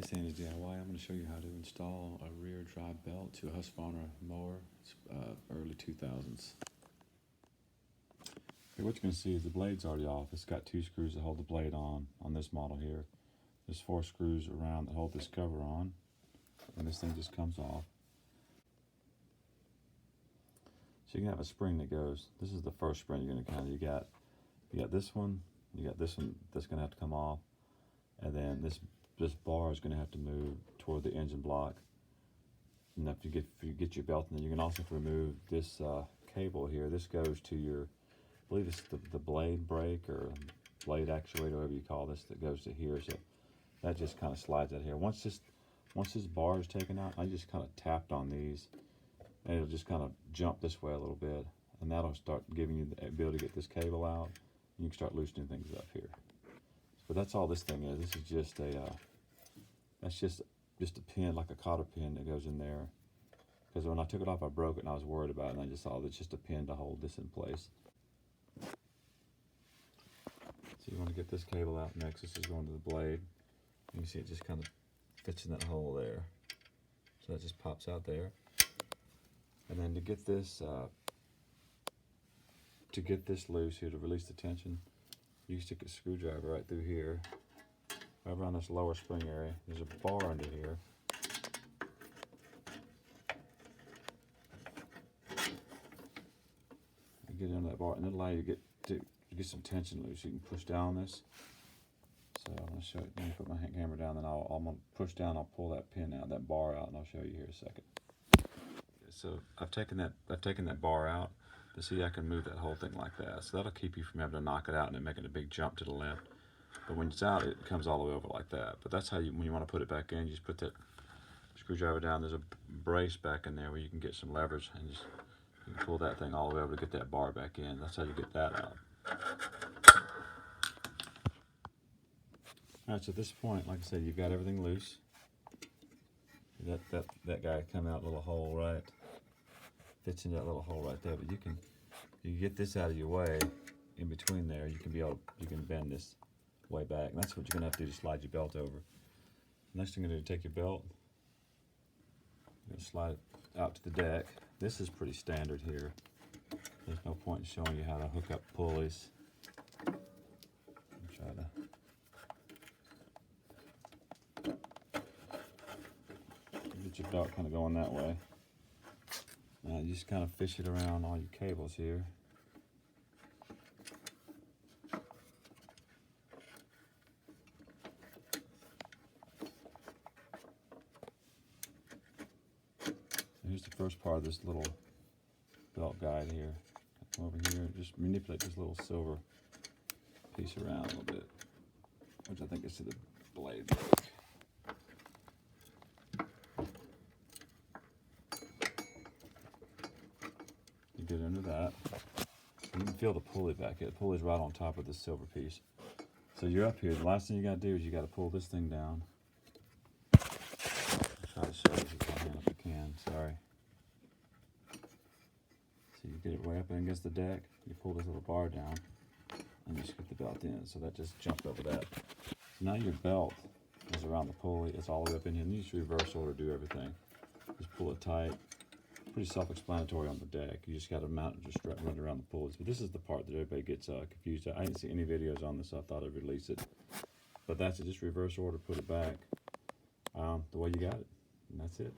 This ain't a DIY. I'm going to show you how to install a rear drive belt to a Husqvarna mower. It's early 2000s. Okay, what you're going to see is the blade's already off. It's got 2 screws that hold the blade on this model here. There's 4 screws around that hold this cover on, and this thing just comes off. So you can have a spring that goes. This is the first spring you're going to you got this one, you got this one that's going to have to come off, and then this bar is going to have to move toward the engine block. And if you get your belt, and then you can also remove this cable here. This goes to your, I believe it's the blade brake or blade actuator, whatever you call this, that goes to here. So that just kind of slides out here. Once this bar is taken out, I just kind of tapped on these, and it'll just kind of jump this way a little bit, and that'll start giving you the ability to get this cable out. And you can start loosening things up here. But that's all this thing is. This is just that's just a pin, like a cotter pin that goes in there. Because when I took it off, I broke it, and I was worried about it, and I just saw it's just a pin to hold this in place. So you want to get this cable out next. This is going to the blade. You can see it just kind of fits in that hole there. So that just pops out there. And then to get this loose here, to release the tension, you stick a screwdriver right through here, right around this lower spring area. There's a bar under here. You get under that bar, and it'll allow you to get some tension loose. You can push down this. So I'm going to show you. Let me put my camera down, then I'm going to push down. I'll pull that pin out, that bar out, and I'll show you here in a second. So I've taken that bar out. To see, I can move that whole thing like that. So that'll keep you from having to knock it out and then making a big jump to the left. But when it's out, it comes all the way over like that. But that's how when you want to put it back in, you just put that screwdriver down. There's a brace back in there where you can get some leverage, and you can pull that thing all the way over to get that bar back in. That's how you get that out. All right, so at this point, like I said, you've got everything loose. That guy come out a little hole, right? Fits in that little hole right there. But you can get this out of your way in between there. You can bend this way back, and that's what you're gonna have to do to slide your belt over. Next thing you're gonna do, take your belt, you're gonna slide it out to the deck. This is pretty standard here. There's no point in showing you how to hook up pulleys. Try to get your belt kind of going that way. Now you just kind of fish it around all your cables here. Here's the first part of this little belt guide here. Come over here, just manipulate this little silver piece around a little bit, which I think is to the blade brake. You get under that. You can feel the pulley back here. The pulley's right on top of this silver piece. So you're up here. The last thing you got to do is you got to pull this thing down. Try to show you if you can. Sorry. So you get it way up against the deck. You pull this little bar down, and you just get the belt in. So that just jumped over that. So now your belt is around the pulley. It's all the way up in here. And you just reverse order, do everything. Just pull it tight. Pretty self-explanatory on the deck. You just got to mount and just run it around the pulleys. But this is the part that everybody gets confused. I didn't see any videos on this, so I thought I'd release it. But that's it. Just reverse order, put it back the way you got it, and that's it.